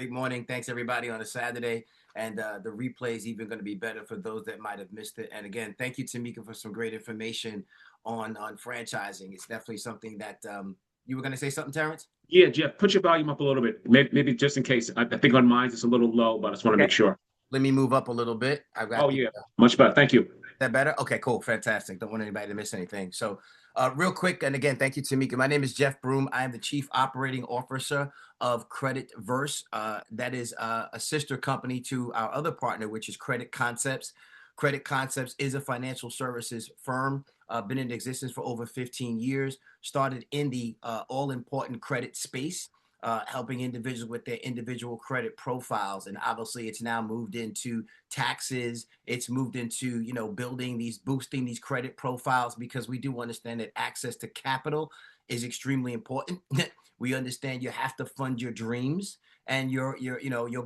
Great morning. Thanks everybody on a Saturday. And the replay is even going to be better for those that might have missed it. And again, thank you, Tamika, for some great information on franchising. It's definitely something that you were going to say something, Terrence? Yeah, Jeff, put your volume up a little bit. Maybe just in case. I think on mine it's a little low, but I just want to Okay. make sure. Let me move up a little bit. I've got Oh, the yeah, much better. Thank you. that better? Okay, cool. Fantastic. Don't want anybody to miss anything. So, real quick, and again, thank you, Tamika. My name is Jeff Broom. I am the Chief Operating Officer of Kreditverse. That is a sister company to our other partner, which is Credit Concepts. Credit Concepts is a financial services firm, been in existence for over 15 years, started in the all important credit space. Helping individuals with their individual credit profiles, and obviously, it's now moved into taxes. It's moved into building these, boosting these credit profiles because we do understand that access to capital is extremely important. We understand you have to fund your dreams and your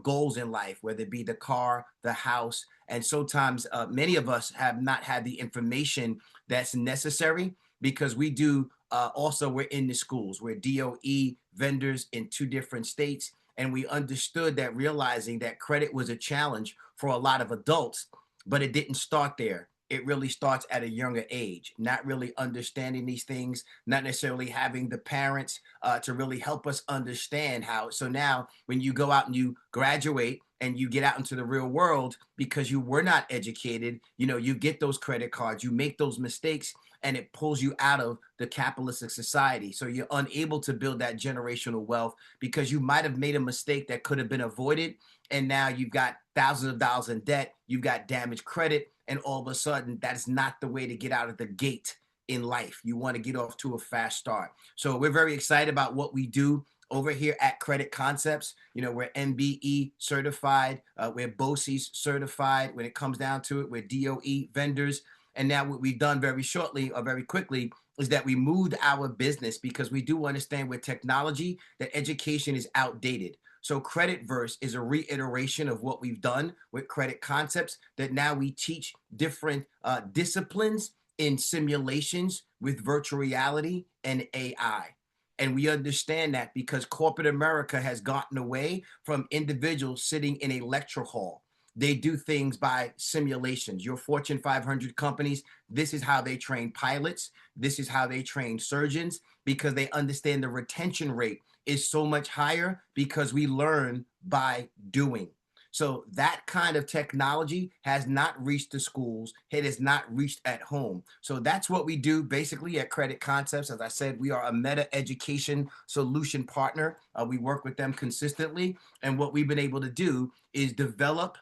goals in life, whether it be the car, the house, and sometimes many of us have not had the information that's necessary because we do. Also, we're in the schools. We're DOE vendors in two different states, and we understood that, realizing that credit was a challenge for a lot of adults, but it didn't start there. It really starts at a younger age, not really understanding these things, not necessarily having the parents to really help us understand how. So now, when you go out and you graduate and you get out into the real world because you were not educated, you get those credit cards, you make those mistakes, and it pulls you out of the capitalistic society. So you're unable to build that generational wealth because you might have made a mistake that could have been avoided. And now you've got thousands of dollars in debt, you've got damaged credit, and all of a sudden, that's not the way to get out of the gate in life. You want to get off to a fast start. So we're very excited about what we do over here at Credit Concepts. We're MBE certified, we're BOCES certified. When it comes down to it, we're DOE vendors. And now what we've done very shortly or very quickly is that we moved our business because we do understand with technology that education is outdated. So Kreditverse is a reiteration of what we've done with Credit Concepts, that now we teach different disciplines in simulations with virtual reality and AI. And we understand that because corporate America has gotten away from individuals sitting in a lecture hall. They do things by simulations. Your Fortune 500 companies, this is how they train pilots. This is how they train surgeons, because they understand the retention rate is so much higher because we learn by doing. So that kind of technology has not reached the schools. It has not reached at home. So that's what we do basically at Credit Concepts. As I said, we are a meta education solution partner. We work with them consistently. And what we've been able to do is develop,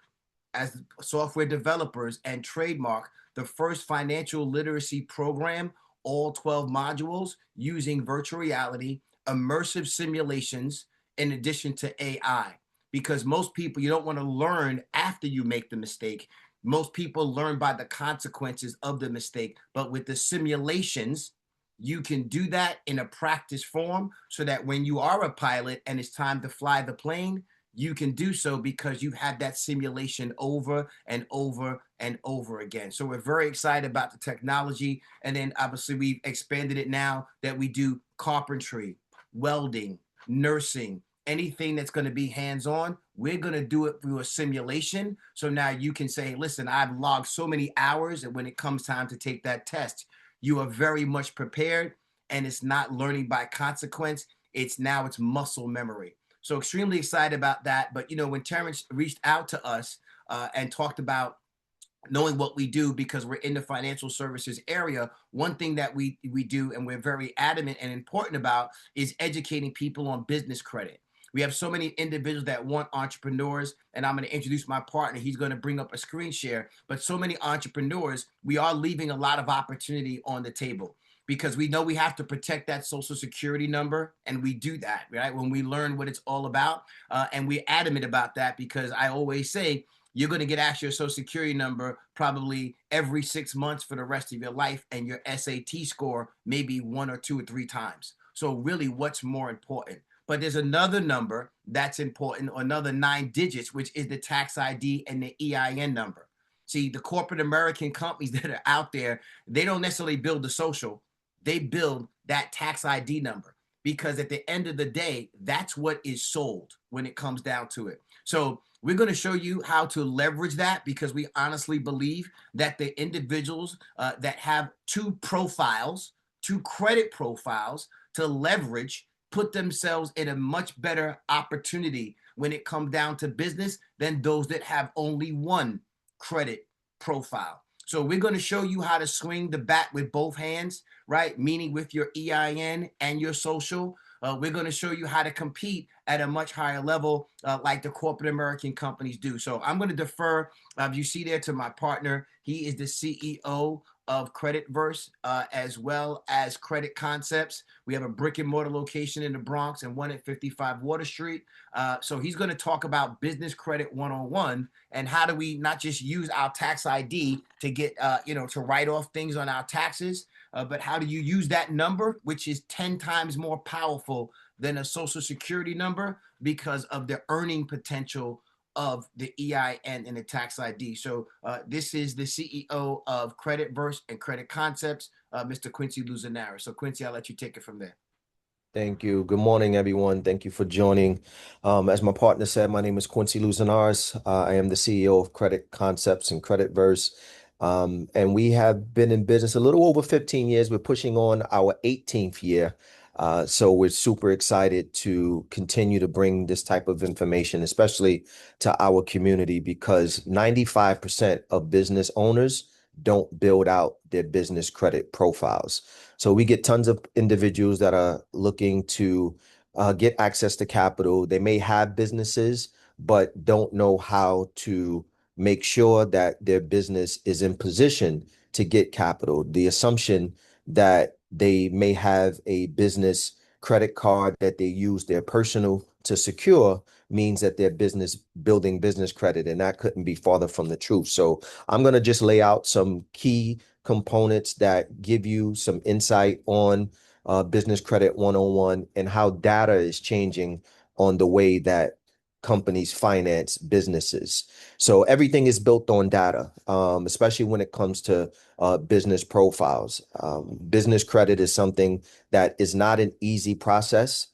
as software developers, and trademark the first financial literacy program, all 12 modules using virtual reality, immersive simulations, in addition to AI. Because most people, you don't want to learn after you make the mistake. Most people learn by the consequences of the mistake. But with the simulations, you can do that in a practice form so that when you are a pilot and it's time to fly the plane, you can do so because you've had that simulation over and over and over again. So we're very excited about the technology. And then obviously we've expanded it now that we do carpentry, welding, nursing, anything that's going to be hands-on. We're going to do it through a simulation. So now you can say, listen, I've logged so many hours, and when it comes time to take that test, you are very much prepared, and it's not learning by consequence. It's muscle memory. So extremely excited about that. But when Terrence reached out to us and talked about knowing what we do because we're in the financial services area, one thing that we do and we're very adamant and important about is educating people on business credit. We have so many individuals that want entrepreneurs, and I'm going to introduce my partner. He's going to bring up a screen share. But so many entrepreneurs, we are leaving a lot of opportunity on the table because we know we have to protect that social security number, and we do that, right? When we learn what it's all about, and we're adamant about that because I always say, you're going to get asked your social security number probably every 6 months for the rest of your life, and your SAT score maybe one or two or three times. So really, what's more important? But there's another number that's important, or another 9 digits, which is the tax ID and the EIN number. See, the corporate American companies that are out there, they don't necessarily build the social, they build that tax ID number. because at the end of the day, that's what is sold when it comes down to it. So we're going to show you how to leverage that, because we honestly believe that the individuals that have two profiles, two credit profiles to leverage, put themselves in a much better opportunity when it comes down to business than those that have only one credit profile. So we're going to show you how to swing the bat with both hands, right? Meaning with your EIN and your social. We're going to show you how to compete at a much higher level, like the corporate American companies do. So I'm going to defer, you see there, to my partner. He is the CEO of Kreditverse, as well as Credit Concepts. We have a brick and mortar location in the Bronx and one at 55 Water Street. So he's going to talk about business credit 101, and how do we not just use our tax ID to get, to write off things on our taxes, but how do you use that number, which is 10 times more powerful than a social security number because of the earning potential of the EIN and the tax ID. So this is the CEO of Kreditverse and Credit Concepts, Mr. Quincy Luzanara. So Quincy, I'll let you take it from there. Thank you. Good morning, everyone. Thank you for joining. As my partner said, my name is Quincy Luzanares. I am the CEO of Credit Concepts and Kreditverse. And we have been in business a little over 15 years. We're pushing on our 18th year. So we're super excited to continue to bring this type of information, especially to our community, because 95% of business owners don't build out their business credit profiles. So we get tons of individuals that are looking to get access to capital. They may have businesses, but don't know how to make sure that their business is in position to get capital. The assumption that they may have a business credit card that they use their personal to secure means that they're building business credit, and that couldn't be farther from the truth. So I'm going to just lay out some key components that give you some insight on business credit 101 and how data is changing on the way that companies finance businesses. So everything is built on data, especially when it comes to business profiles. Business credit is something that is not an easy process.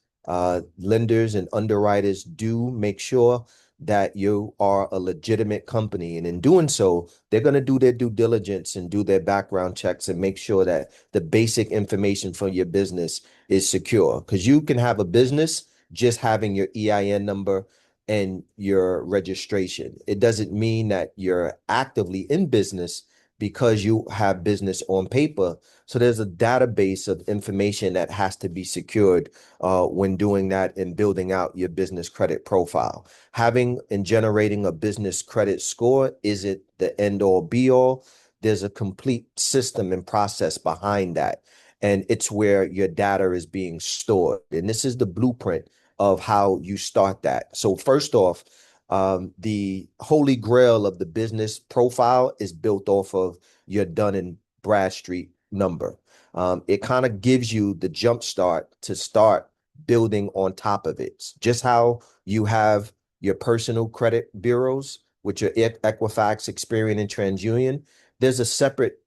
Lenders and underwriters do make sure that you are a legitimate company. And in doing so, they're going to do their due diligence and do their background checks and make sure that the basic information for your business is secure. Because you can have a business just having your EIN number and your registration. It doesn't mean that you're actively in business because you have business on paper. So there's a database of information that has to be secured when doing that and building out your business credit profile. Having and generating a business credit score isn't the end all be all. There's a complete system and process behind that. And it's where your data is being stored. And this is the blueprint of how you start that. So first off, the holy grail of the business profile is built off of your Dun and Bradstreet number. It kind of gives you the jump start to start building on top of it. Just how you have your personal credit bureaus, which are Equifax, Experian, and TransUnion, there's a separate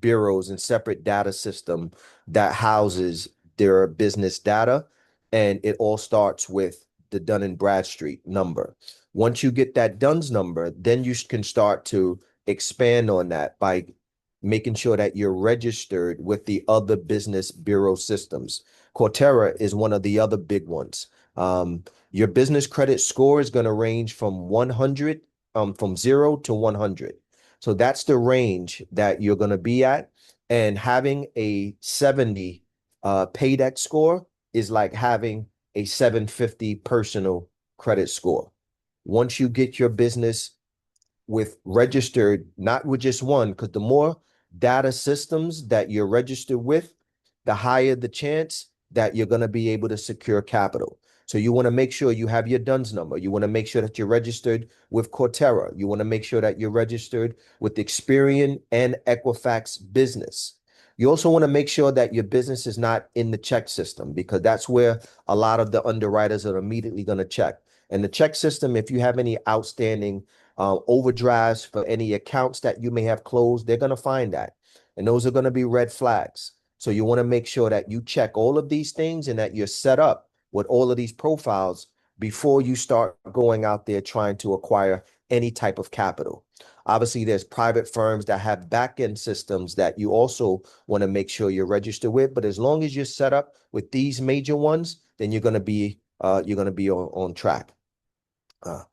bureaus and separate data system that houses their business data. And it all starts with the Dun and Bradstreet number. Once you get that Dunn's number, then you can start to expand on that by making sure that you're registered with the other business bureau systems. Cortera is one of the other big ones. Your business credit score is going to range from 100, from 0 to 100. So that's the range that you're going to be at. And having a 70 paydex score is like having a 750 personal credit score. Once you get your business with registered, not with just one, because the more data systems that you're registered with, the higher the chance that you're going to be able to secure capital. So you want to make sure you have your DUNS number. You want to make sure that you're registered with Cortera. You want to make sure that you're registered with Experian and Equifax Business. You also want to make sure that your business is not in the check system, because that's where a lot of the underwriters are immediately going to check. And the check system, if you have any outstanding overdrafts for any accounts that you may have closed, they're going to find that. And those are going to be red flags. So you want to make sure that you check all of these things and that you're set up with all of these profiles before you start going out there trying to acquire any type of capital. Obviously, there's private firms that have back-end systems that you also want to make sure you're registered with. But as long as you're set up with these major ones, then you're going to be on track. Uh,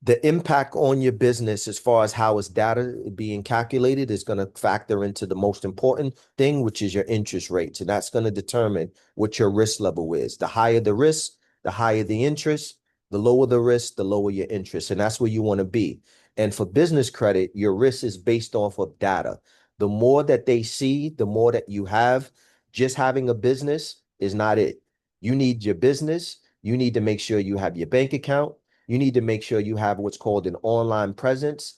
the impact on your business as far as how its data being calculated is going to factor into the most important thing, which is your interest rates. And that's going to determine what your risk level is. The higher the risk, the higher the interest, the lower the risk, the lower your interest. And that's where you want to be. And for business credit, your risk is based off of data. The more that they see, the more that you have. Just having a business is not it. You need your business. You need to make sure you have your bank account. You need to make sure you have what's called an online presence,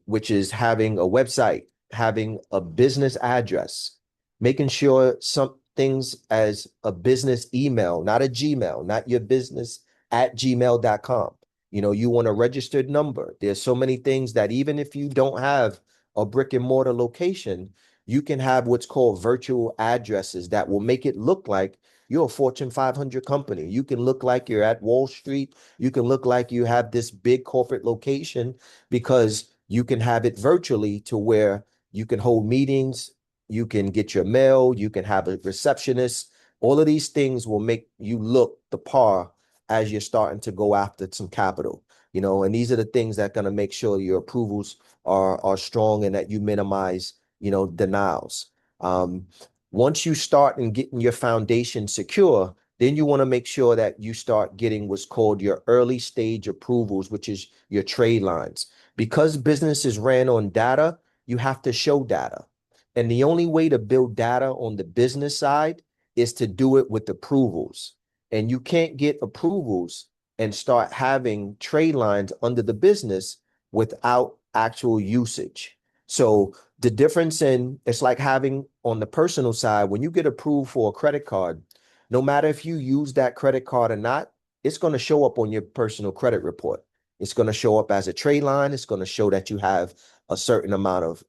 which is having a website, having a business address, making sure some things as a business email, not a Gmail, not your business at gmail.com. You want a registered number. There's so many things that even if you don't have a brick and mortar location, you can have what's called virtual addresses that will make it look like you're a Fortune 500 company. You can look like you're at Wall Street. You can look like you have this big corporate location because you can have it virtually to where you can hold meetings, you can get your mail, you can have a receptionist. All of these things will make you look the par as you're starting to go after some capital. And these are the things that are going to make sure your approvals are strong and that you minimize, denials. Um, Once you start and getting your foundation secure, then you want to make sure that you start getting what's called your early stage approvals, which is your trade lines. Because business is ran on data, you have to show data. And the only way to build data on the business side is to do it with approvals. And you can't get approvals and start having trade lines under the business without actual usage. So the difference in it's like having on the personal side, when you get approved for a credit card, no matter if you use that credit card or not, it's going to show up on your personal credit report. It's going to show up as a trade line. It's going to show that you have a certain amount of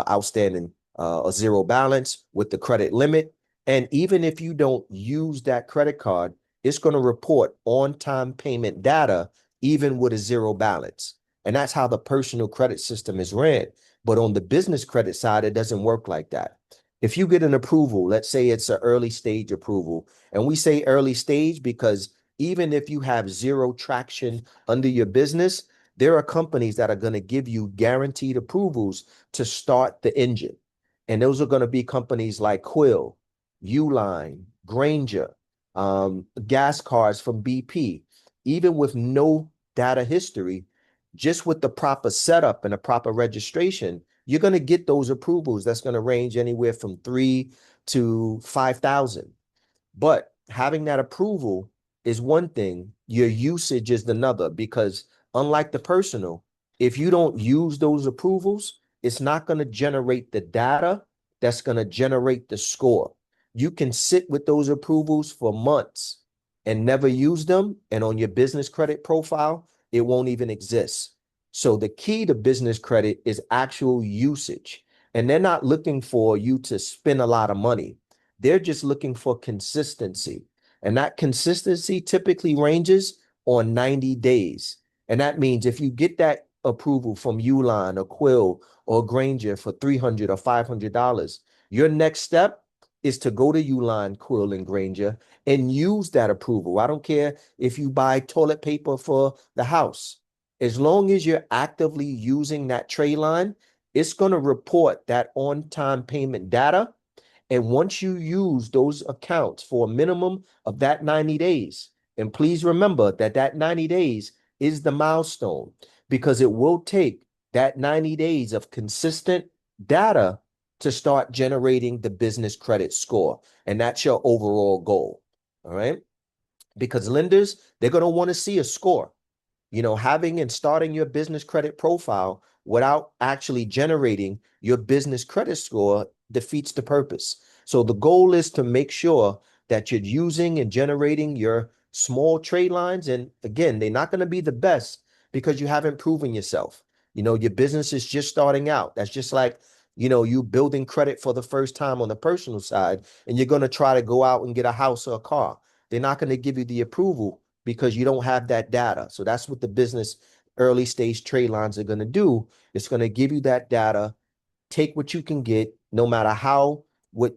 outstanding, a zero balance with the credit limit. And even if you don't use that credit card, it's going to report on-time payment data, even with a zero balance. And that's how the personal credit system is ran. But on the business credit side, it doesn't work like that. If you get an approval, let's say it's an early stage approval, and we say early stage because even if you have zero traction under your business, there are companies that are going to give you guaranteed approvals to start the engine. And those are going to be companies like Quill, Uline, Granger, gas cards from BP. Even with no data history, just with the proper setup and a proper registration, you're going to get those approvals. That's going to range anywhere from 3 to 5,000. But having that approval is one thing, your usage is another, because unlike the personal, if you don't use those approvals, it's not going to generate the data that's going to generate the score. You can sit with those approvals for months and never use them. And on your business credit profile, it won't even exist. So the key to business credit is actual usage. And they're not looking for you to spend a lot of money. They're just looking for consistency. And that consistency typically ranges on 90 days. And that means if you get that approval from Uline or Quill or Granger for $300 or $500, your next step is to go to Uline, Quill, and Granger and use that approval. I don't care if you buy toilet paper for the house. As long as you're actively using that trade line, it's going to report that on-time payment data. And once you use those accounts for a minimum of that 90 days, and please remember that that 90 days is the milestone because it will take that 90 days of consistent data to start generating the business credit score. And that's your overall goal. All right. Because lenders, they're going to want to see a score. Having and starting your business credit profile without actually generating your business credit score defeats the purpose. So the goal is to make sure that you're using and generating your small trade lines. And again, they're not going to be the best because you haven't proven yourself. Your business is just starting out. That's just like you building credit for the first time on the personal side, and you're going to try to go out and get a house or a car. They're not going to give you the approval because you don't have that data. So that's what the business early stage trade lines are going to do. It's going to give you that data, take what you can get, no matter how what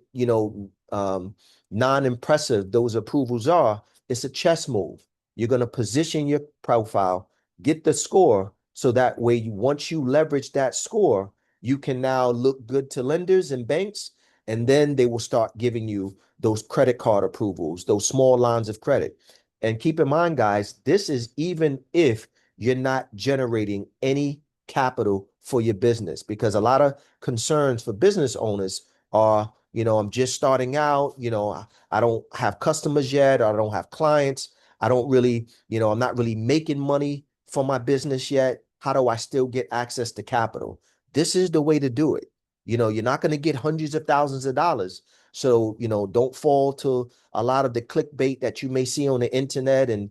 non-impressive those approvals are. It's a chess move. You're going to position your profile, get the score, so that way once you leverage that score, you can now look good to lenders and banks, and then they will start giving you those credit card approvals, those small lines of credit. And keep in mind, guys, this is even if you're not generating any capital for your business, because a lot of concerns for business owners are, I'm just starting out, I don't have customers yet, or I don't have clients. I don't really, I'm not really making money for my business yet. How do I still get access to capital? This is the way to do it. You're not going to get hundreds of thousands of dollars. So, don't fall to a lot of the clickbait that you may see on the internet, and,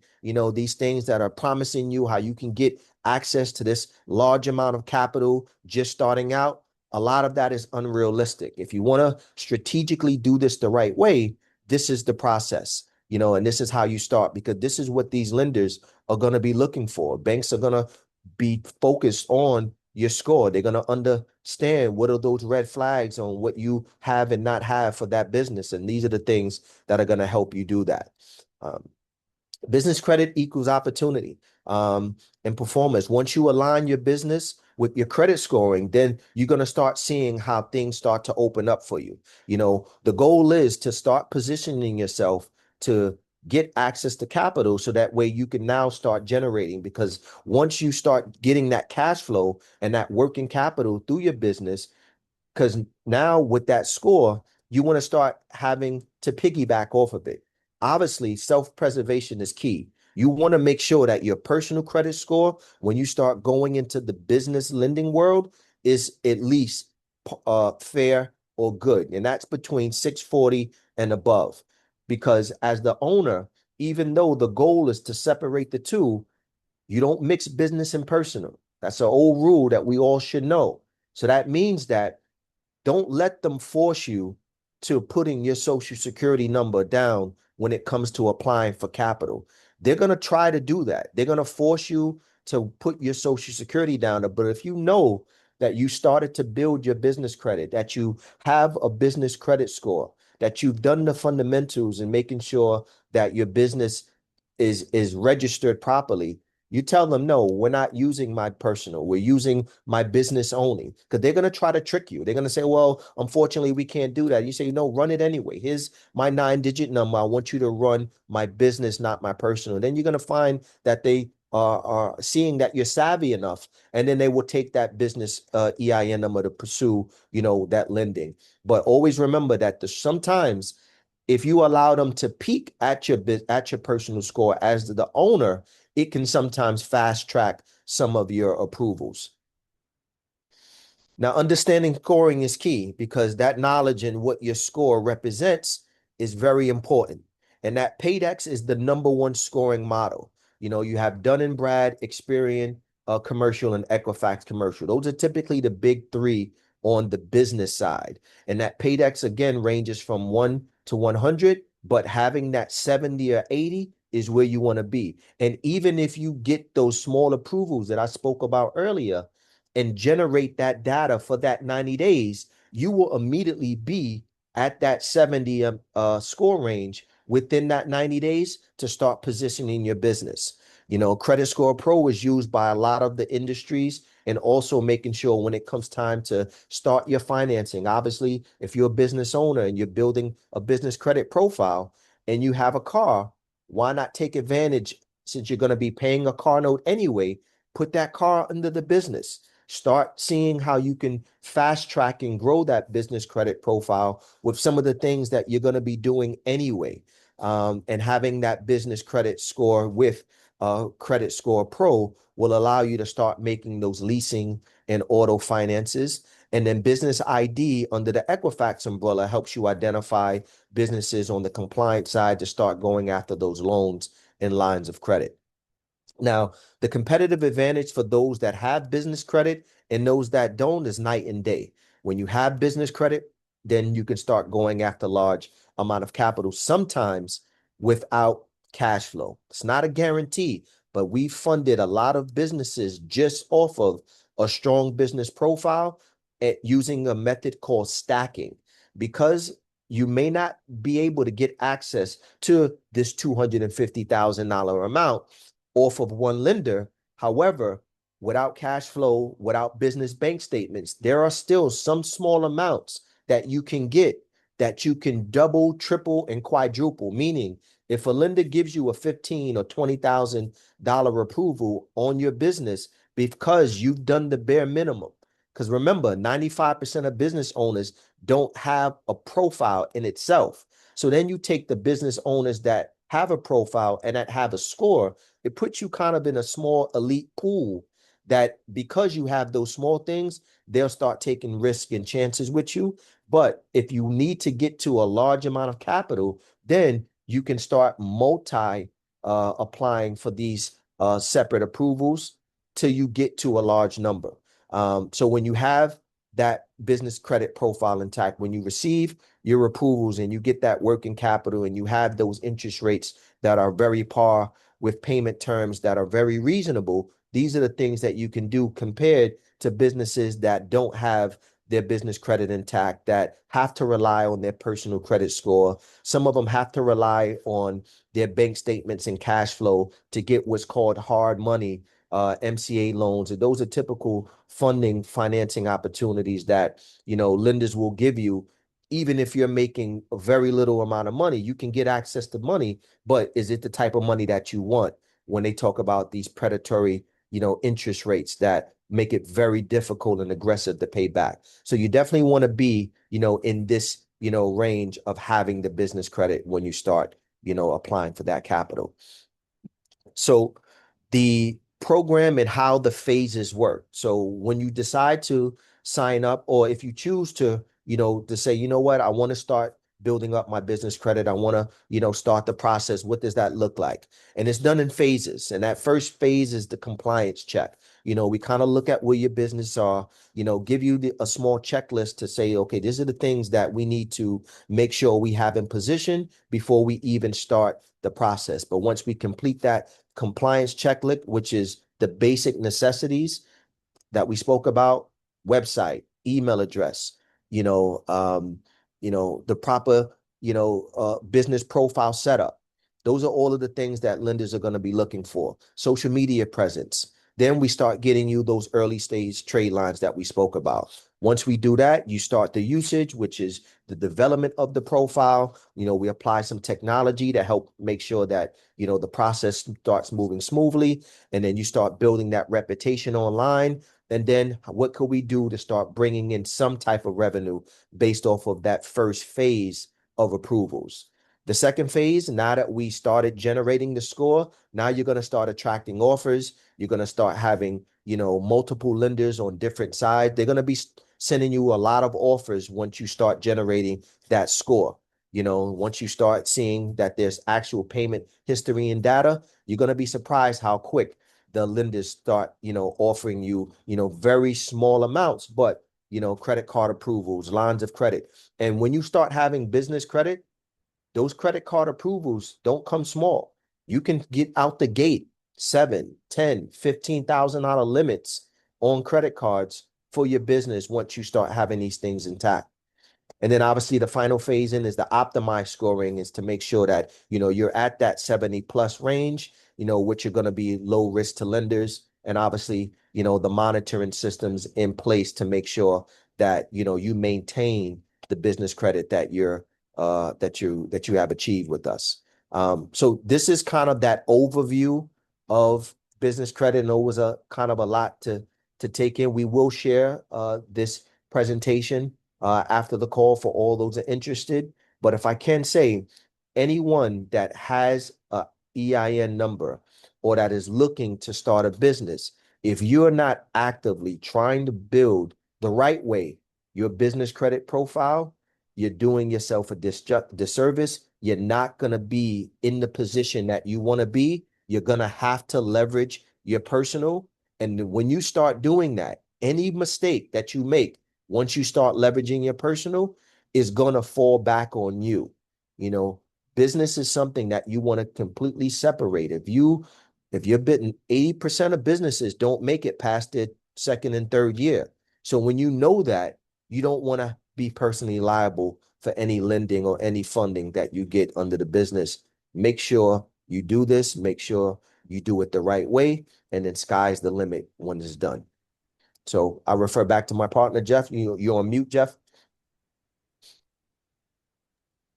these things that are promising you how you can get access to this large amount of capital just starting out. A lot of that is unrealistic. If you want to strategically do this the right way, this is the process, and this is how you start, because this is what these lenders are going to be looking for. Banks are going to be focused on your score. They're going to understand what are those red flags on what you have and not have for that business. And these are the things that are going to help you do that. Um, Business credit equals opportunity and performance. Once you align your business with your credit scoring, then you're going to start seeing how things start to open up for you. The goal is to start positioning yourself to get access to capital, so that way you can now start generating, because once you start getting that cash flow and that working capital through your business, because now with that score, you want to start having to piggyback off of it. Obviously, self-preservation is key. You want to make sure that your personal credit score, when you start going into the business lending world, is at least fair or good. And that's between 640 and above. Because as the owner, even though the goal is to separate the two, you don't mix business and personal. That's an old rule that we all should know. So that means that don't let them force you to putting your social security number down when it comes to applying for capital. They're going to try to do that. They're going to force you to put your social security down. But if you know that you started to build your business credit, that you have a business credit score, that you've done the fundamentals and making sure that your business is registered properly, you tell them, no, we're not using my personal. We're using my business only, because they're going to try to trick you. They're going to say, well, unfortunately, we can't do that. You say, no, run it anyway. Here's my 9-digit number. I want you to run my business, not my personal. Then you're going to find that they are seeing that you're savvy enough, and then they will take that business EIN number to pursue, that lending. But always remember that sometimes if you allow them to peek at your personal score as the owner, it can sometimes fast track some of your approvals. Now, understanding scoring is key, because that knowledge and what your score represents is very important. And that Paydex is the #1 scoring model. You have Dun& Brad, Experian, Commercial, and Equifax Commercial. Those are typically the big three on the business side. And that Paydex, again, ranges from 1 to 100, but having that 70 or 80 is where you want to be. And even if you get those small approvals that I spoke about earlier and generate that data for that 90 days, you will immediately be at that 70 score range within that 90 days to start positioning your business. Credit Score Pro is used by a lot of the industries, and also making sure when it comes time to start your financing. Obviously, if you're a business owner and you're building a business credit profile and you have a car, why not take advantage, since you're going to be paying a car note anyway, put that car under the business. Start seeing how you can fast track and grow that business credit profile with some of the things that you're going to be doing anyway. And having that business credit score with Credit Score Pro will allow you to start making those leasing and auto finances. And then Business ID under the Equifax umbrella helps you identify businesses on the compliance side to start going after those loans and lines of credit. Now, the competitive advantage for those that have business credit and those that don't is night and day. When you have business credit, then you can start going after large amount of capital, sometimes without cash flow. It's not a guarantee, but we funded a lot of businesses just off of a strong business profile using a method called stacking. Because you may not be able to get access to this $250,000 amount off of one lender. However, without cash flow, without business bank statements, there are still some small amounts that you can get that you can double, triple, and quadruple. Meaning, if a lender gives you a $15,000 or $20,000 approval on your business because you've done the bare minimum. Because remember, 95% of business owners don't have a profile in itself. So then you take the business owners that have a profile and that have a score, it puts you kind of in a small elite pool that because you have those small things, they'll start taking risks and chances with you. But if you need to get to a large amount of capital, then you can start multi applying for these separate approvals till you get to a large number. So when you have that business credit profile intact, when you receive your approvals and you get that working capital and you have those interest rates that are very par with payment terms that are very reasonable, these are the things that you can do compared to businesses that don't have their business credit intact, that have to rely on their personal credit score. Some of them have to rely on their bank statements and cash flow to get what's called hard money, MCA loans. And those are typical funding, financing opportunities that, lenders will give you. Even if you're making a very little amount of money, you can get access to money, but is it the type of money that you want when they talk about these predatory, interest rates that make it very difficult and aggressive to pay back? So you definitely want to be, in this, range of having the business credit when you start, applying for that capital. So the program and how the phases work. So when you decide to sign up, or if you choose to, to say, you know what, I want to start building up my business credit. I want to, start the process. What does that look like? And it's done in phases. And that first phase is the compliance check. We kind of look at where your business are, give you a small checklist to say, okay, these are the things that we need to make sure we have in position before we even start the process. But once we complete that compliance checklist, which is the basic necessities that we spoke about: website, email address, the proper, business profile setup. Those are all of the things that lenders are going to be looking for. Social media presence. Then we start getting you those early stage trade lines that we spoke about. Once we do that, you start the usage, which is the development of the profile. We apply some technology to help make sure that, the process starts moving smoothly. And then you start building that reputation online. And then what could we do to start bringing in some type of revenue based off of that first phase of approvals? The second phase, now that we started generating the score, now you're going to start attracting offers. You're going to start having, multiple lenders on different sides. They're going to be sending you a lot of offers once you start generating that score. Once you start seeing that there's actual payment history and data, you're going to be surprised how quick the lenders start, offering you, very small amounts, but, credit card approvals, lines of credit. And when you start having business credit, those credit card approvals don't come small. You can get out the gate $7, $10, $15,000 limits on credit cards for your business once you start having these things intact. And then obviously the final phase in is the optimized scoring, is to make sure that, you're at that 70 plus range, which are going to be low risk to lenders. And obviously, the monitoring systems in place to make sure that, you maintain the business credit that you have achieved with us. So this is kind of that overview of business credit. And it was a kind of a lot to take in. We will share this presentation after the call for all those that are interested. But if I can say, anyone that has a EIN number or that is looking to start a business, if you're not actively trying to build the right way your business credit profile, you're doing yourself a disservice. You're not going to be in the position that you want to be. You're going to have to leverage your personal. And when you start doing that, any mistake that you make, Once you start leveraging your personal, it's gonna fall back on you. You know, business is something that you want to completely separate. If you're bidding 80% of businesses don't make it past their second and third year. So when you know that, you don't want to be personally liable for any lending or any funding that you get under the business. Make sure you do this, make sure you do it the right way, and then sky's the limit when it's done. So I refer back to my partner, Jeff. You're on mute, Jeff.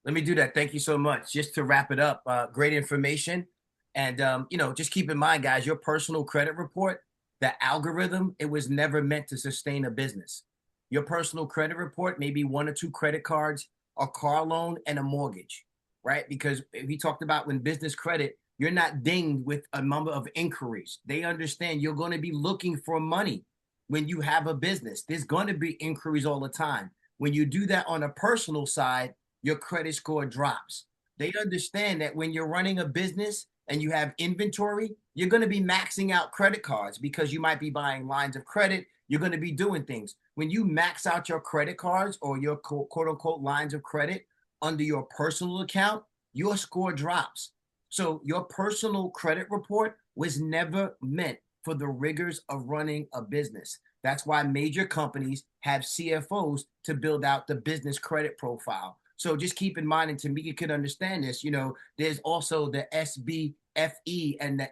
Let me do that. Thank you so much. Just to wrap it up, great information. And, just keep in mind, guys, your personal credit report, the algorithm, it was never meant to sustain a business. Your personal credit report, maybe 1 or 2 credit cards, a car loan, and a mortgage, right? Because we talked about when business credit, you're not dinged with a number of inquiries. They understand you're going to be looking for money when you have a business. There's going to be inquiries all the time. When you do that on a personal side, your credit score drops. They understand that when you're running a business and you have inventory, you're going to be maxing out credit cards because you might be buying lines of credit. You're going to be doing things. When you max out your credit cards or your quote unquote lines of credit under your personal account, your score drops. So your personal credit report was never meant for the rigors of running a business. That's why major companies have CFOs to build out the business credit profile. So just keep in mind, and Tamika could understand this, there's also the SBFE and the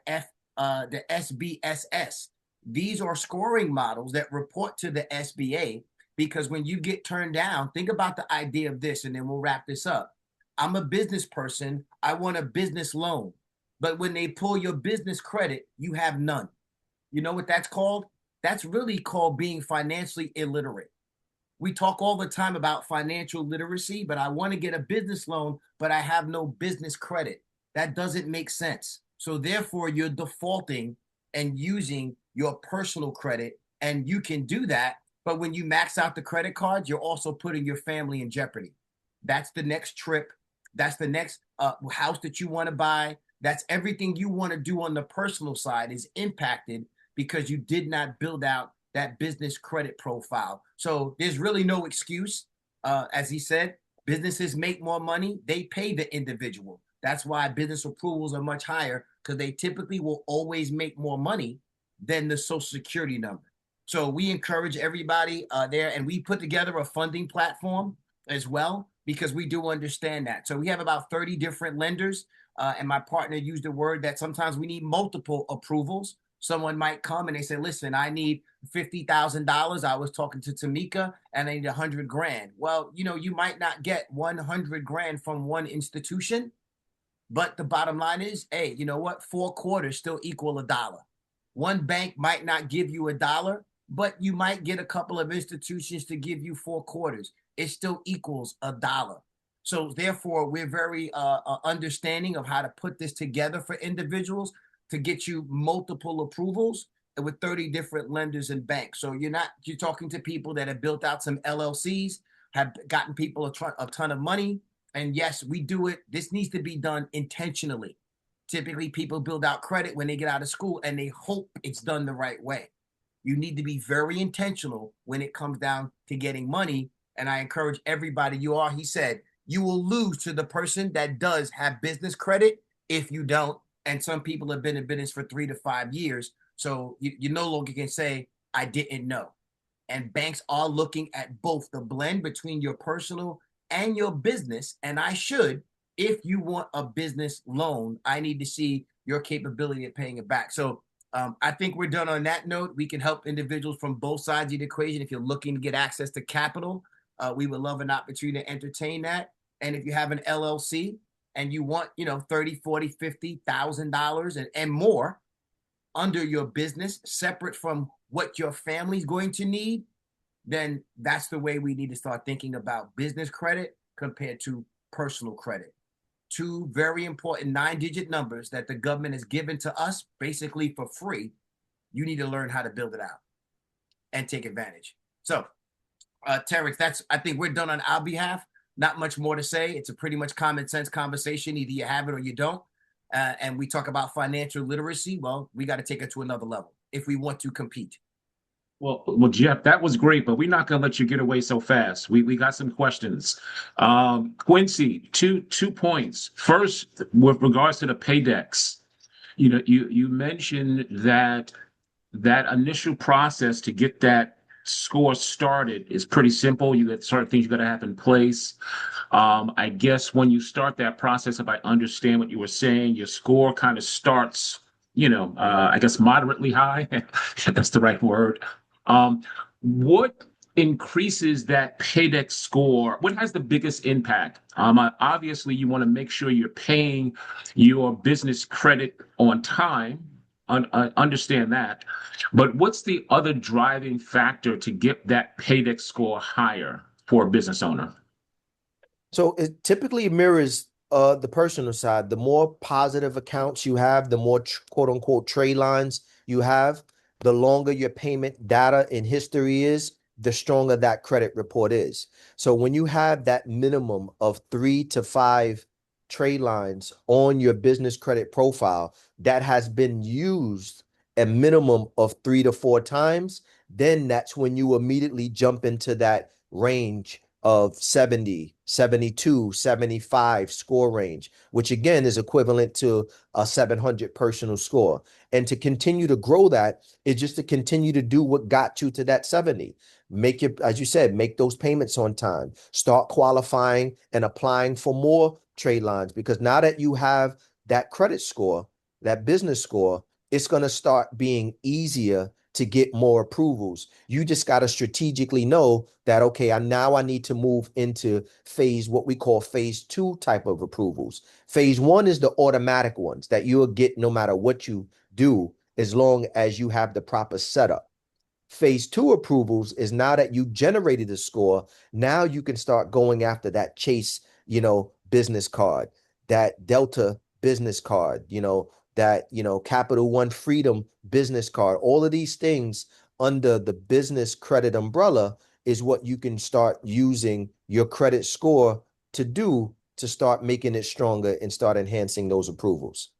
SBSS. These are scoring models that report to the SBA, because when you get turned down, think about the idea of this, and then we'll wrap this up. I'm a business person. I want a business loan. But when they pull your business credit, you have none. You know what that's called? That's really called being financially illiterate. We talk all the time about financial literacy, but I want to get a business loan, but I have no business credit. That doesn't make sense. So therefore, you're defaulting and using your personal credit, and you can do that. But when you max out the credit cards, you're also putting your family in jeopardy. That's the next trip. That's the next house that you want to buy. That's everything you want to do on the personal side is impacted because you did not build out that business credit profile. So there's really no excuse. As he said, businesses make more money. They pay the individual. That's why business approvals are much higher, because they typically will always make more money than the Social Security number. So we encourage everybody there, and we put together a funding platform as well, because we do understand that. So we have about 30 different lenders, and my partner used the word that sometimes we need multiple approvals. Someone might come and they say, listen, I need $50,000. I was talking to Tamika and I need 100 grand. Well, you might not get 100 grand from one institution, but the bottom line is, hey, you know what? 4 quarters still equal $1. One bank might not give you $1, but you might get a couple of institutions to give you 4 quarters. It still equals $1. So therefore, we're very understanding of how to put this together for individuals to get you multiple approvals with 30 different lenders and banks. So you're talking to people that have built out some LLCs, have gotten people a ton of money. And yes, we do it. This needs to be done intentionally. Typically, people build out credit when they get out of school and they hope it's done the right way. You need to be very intentional when it comes down to getting money. And I encourage everybody, he said, you will lose to the person that does have business credit if you don't. And some people have been in business for 3 to 5 years. So you no longer can say, I didn't know. And banks are looking at both the blend between your personal and your business. And if you want a business loan, I need to see your capability of paying it back. So I think we're done on that note. We can help individuals from both sides of the equation. If you're looking to get access to capital, we would love an opportunity to entertain that. And if you have an LLC, and you want, $30,000, $40,000, $50,000 and more under your business, separate from what your family's going to need, then that's the way we need to start thinking about business credit compared to personal credit. 2 very important 9-digit numbers that the government has given to us basically for free. You need to learn how to build it out and take advantage. So, Terrence, I think we're done on our behalf. Not much more to say. It's a pretty much common sense conversation. Either you have it or you don't. And we talk about financial literacy. Well, we got to take it to another level if we want to compete. Well, Jeff, that was great, but we're not going to let you get away so fast. We got some questions. Quincy, two points. First, with regards to the paydex, you mentioned that initial process to get that score started is pretty simple. You got certain things you got to have in place. I guess when you start that process, if I understand what you were saying, your score kind of starts, I guess moderately high, if that's the right word. Um, what increases that paydex score? What has the biggest impact? Obviously, you want to make sure you're paying your business credit on time. Understand that. But what's the other driving factor to get that paydex score higher for a business owner? So it typically mirrors the personal side. The more positive accounts you have, the more quote unquote trade lines you have, the longer your payment data in history is, the stronger that credit report is. So when you have that minimum of 3 to 5 trade lines on your business credit profile that has been used a minimum of 3 to 4 times, then that's when you immediately jump into that range of 70, 72, 75 score range, which again is equivalent to a 700 personal score. And to continue to grow that is just to continue to do what got you to that 70. Make it, as you said, make those payments on time. Start qualifying and applying for more trade lines because now that you have that credit score, that business score, it's going to start being easier to get more approvals. You just got to strategically know that, okay, I need to move into what we call phase two type of approvals. Phase one is the automatic ones that you'll get no matter what you do, as long as you have the proper setup. Phase two approvals is now that you generated a score, now you can start going after that Chase, business card, that Delta business card, that, Capital One Freedom business card. All of these things under the business credit umbrella is what you can start using your credit score to do to start making it stronger and start enhancing those approvals.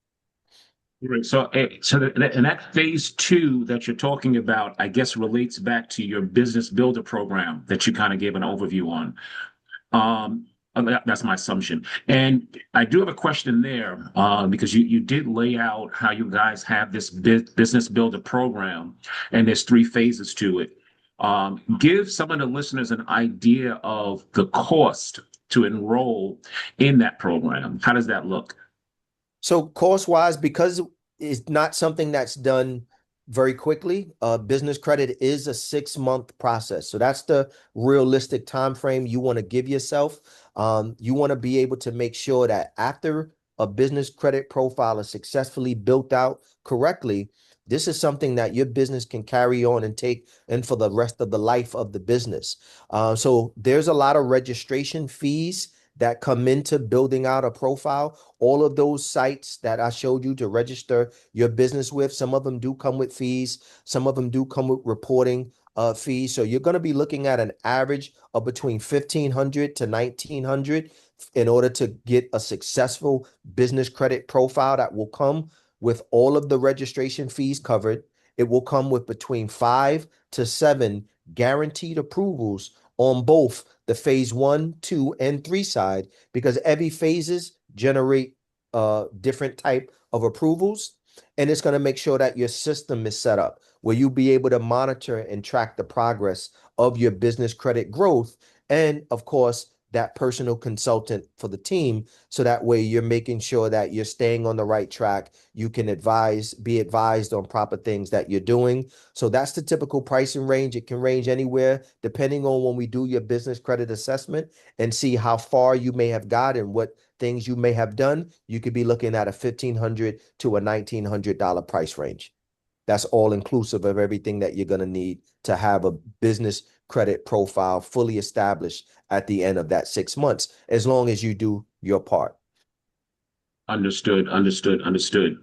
Right. And that phase two that you're talking about, I guess, relates back to your business builder program that you kind of gave an overview on. That's my assumption. And I do have a question there, because you did lay out how you guys have this business builder program, and there's 3 phases to it. Give some of the listeners an idea of the cost to enroll in that program. How does that look? So cost wise, because it's not something that's done very quickly, business credit is a 6 month process. So that's the realistic time frame you want to give yourself. You want to be able to make sure that after a business credit profile is successfully built out correctly, this is something that your business can carry on and take in for the rest of the life of the business. So there's a lot of registration fees that come into building out a profile. All of those sites that I showed you to register your business with, some of them do come with fees, some of them do come with reporting fees. So you're going to be looking at an average of between 1,500 to 1,900 in order to get a successful business credit profile that will come with all of the registration fees covered. It will come with between 5 to 7 guaranteed approvals on both the phase one, two, and three side, because every phases generate different type of approvals. And it's going to make sure that your system is set up where you'll be able to monitor and track the progress of your business credit growth. And of course, that personal consultant for the team. So that way you're making sure that you're staying on the right track. You can be advised on proper things that you're doing. So that's the typical pricing range. It can range anywhere depending on when we do your business credit assessment and see how far you may have got and what things you may have done. You could be looking at a $1,500 to a $1,900 price range. That's all inclusive of everything that you're going to need to have a business credit profile fully established at the end of that 6 months, as long as you do your part. Understood, understood, understood.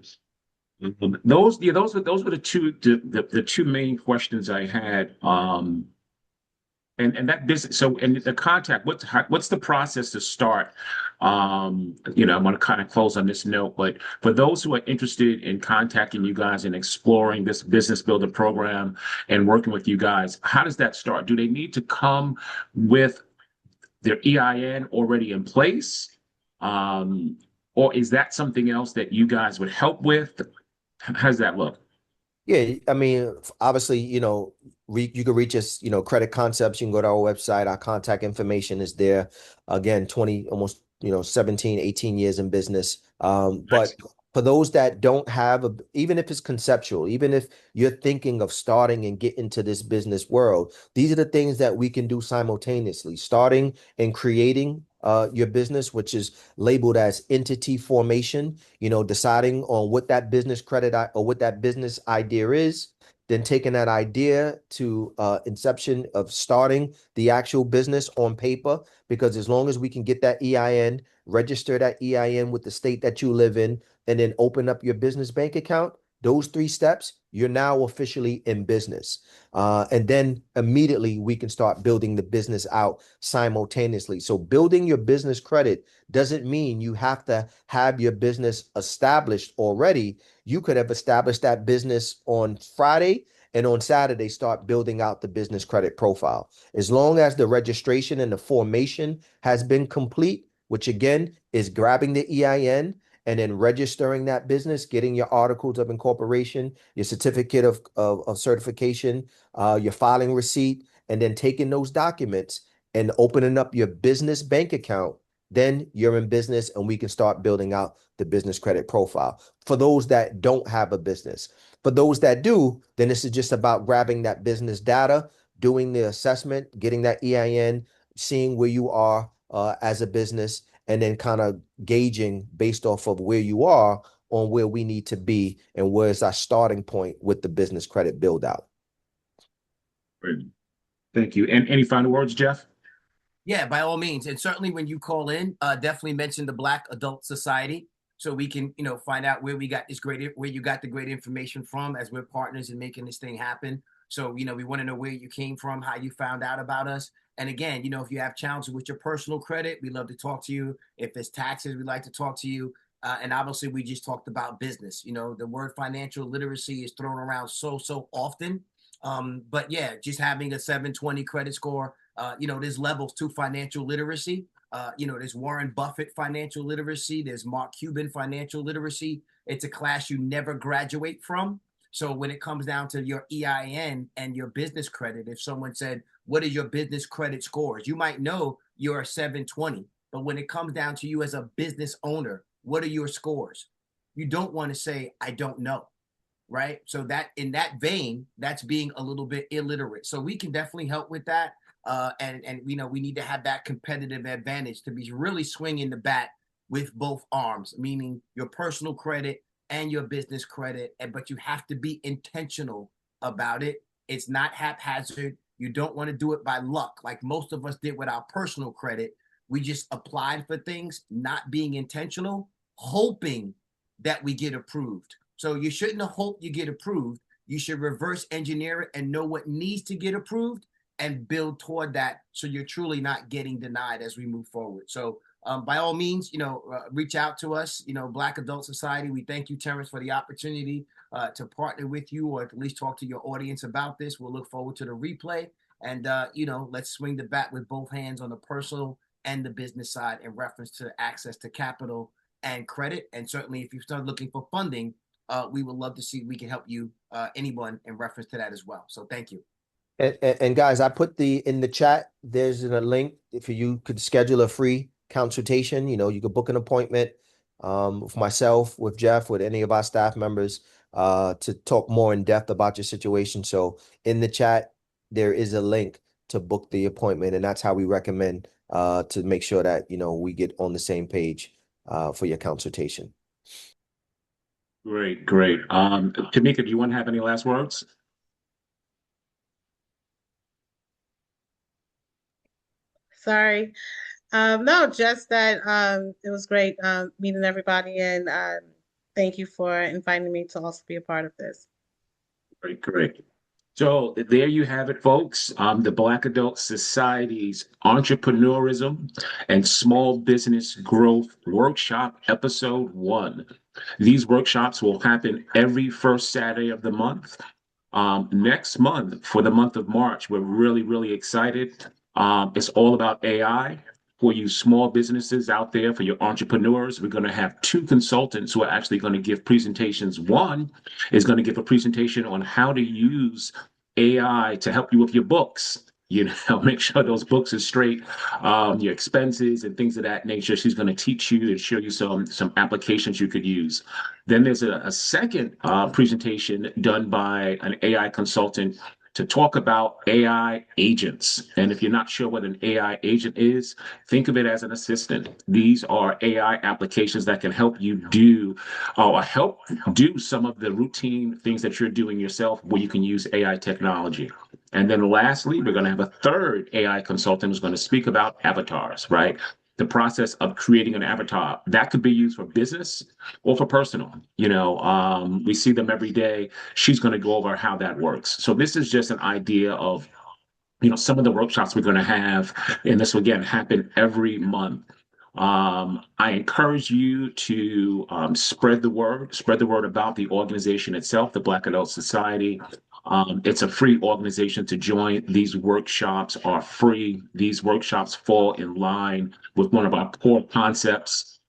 Those were the two main questions I had. And that business. So, and the contact. What's the process to start I'm going to kind of close on this note, but for those who are interested in contacting you guys and exploring this business builder program and working with you guys, how does that start? Do they need to come with their EIN already in place? Um, or is that something else that you guys would help with? How does that look? Yeah, I mean, obviously, you can reach us, Credit Concepts. You can go to our website. Our contact information is there. Again, 20, almost, 17, 18 years in business. But for those that don't have even if it's conceptual, even if you're thinking of starting and get into this business world, these are the things that we can do simultaneously. Starting and creating your business, which is labeled as entity formation, deciding on what that business or what that business idea is, then taking that idea to inception of starting the actual business on paper. Because as long as we can get that EIN, register that EIN with the state that you live in, and then open up your business bank account, those three steps, you're now officially in business. And then immediately we can start building the business out simultaneously. So building your business credit doesn't mean you have to have your business established already. You could have established that business on Friday and on Saturday start building out the business credit profile. As long as the registration and the formation has been complete, which again is grabbing the EIN and then registering that business, getting your articles of incorporation, your certificate of certification, your filing receipt, and then taking those documents and opening up your business bank account, then you're in business and we can start building out the business credit profile. For those that don't have a business, for those that do, then this is just about grabbing that business data, doing the assessment, getting that EIN, seeing where you are as a business, and then kind of gauging based off of where you are on where we need to be and where's our starting point with the business credit build out. Great. Thank you. And any final words, Jeff? Yeah, by all means. And certainly when you call in, definitely mention the Black Adult Society so we can, find out where we got where you got the great information from as we're partners in making this thing happen. So, we want to know where you came from, how you found out about us. And again, if you have challenges with your personal credit, we love to talk to you. If it's taxes, we'd like to talk to you. And obviously, we just talked about business. The word financial literacy is thrown around so often. But yeah, just having a 720 credit score, there's levels to financial literacy. There's Warren Buffett financial literacy. There's Mark Cuban financial literacy. It's a class you never graduate from. So when it comes down to your EIN and your business credit, if someone said, what are your business credit scores? You might know you're a 720, but when it comes down to you as a business owner, what are your scores? You don't want to say, I don't know, right? So that in that vein, that's being a little bit illiterate. So we can definitely help with that. And we need to have that competitive advantage to be really swinging the bat with both arms, meaning your personal credit and your business credit. But you have to be intentional about it. It's not haphazard. You don't want to do it by luck, like most of us did with our personal credit. We just applied for things, not being intentional, hoping that we get approved. So you shouldn't hope you get approved. You should reverse engineer it and know what needs to get approved and build toward that so you're truly not getting denied as we move forward. So by all means, reach out to us, Black Adult Society. We thank you, Terrence, for the opportunity to partner with you or at least talk to your audience about this. We'll look forward to the replay. And, let's swing the bat with both hands on the personal and the business side in reference to access to capital and credit. And certainly if you start looking for funding, we would love to see if we can help you, anyone in reference to that as well. So thank you. And guys, I put in the chat, there's a link if you could schedule a free consultation. You could book an appointment with myself, with Jeff, with any of our staff members to talk more in depth about your situation. So in the chat, there is a link to book the appointment, and that's how we recommend to make sure that we get on the same page for your consultation. Great, great. Tamika, do you want to have any last words? Sorry. No, just that it was great meeting everybody, and thank you for inviting me to also be a part of this. Great, great. So there you have it, folks. The Black Adult Society's Entrepreneurism and Small Business Growth Workshop, Episode 1. These workshops will happen every first Saturday of the month. Next month, for the month of March, we're really, really excited. It's all about AI. For you small businesses out there, for your entrepreneurs, we're going to have two consultants who are actually going to give presentations. One is going to give a presentation on how to use AI to help you with your books. You know, make sure those books are straight, your expenses and things of that nature. She's going to teach you and show you some applications you could use. Then there's a second presentation done by an AI consultant to talk about AI agents. And if you're not sure what an AI agent is, think of it as an assistant. These are AI applications that can help you do or help do some of the routine things that you're doing yourself where you can use AI technology. And then lastly, we're going to have a third AI consultant who's going to speak about avatars, right? The process of creating an avatar that could be used for business or for personal. We see them every day. She's going to go over how that works. So this is just an idea of some of the workshops we're going to have, and this will again happen every month. I encourage you to spread the word about the organization itself, the Black Adult Society. It's a free organization to join. These workshops are free. These workshops fall in line with one of our core concepts,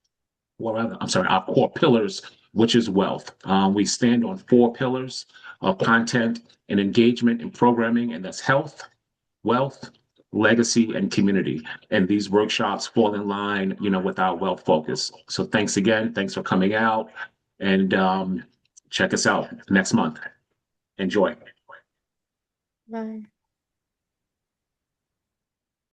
or rather, I'm sorry, our core pillars, which is wealth. We stand on four pillars of content and engagement and programming, and that's health, wealth, legacy, and community. And these workshops fall in line, with our wealth focus. So thanks again. Thanks for coming out, and check us out next month. Enjoy. Bye.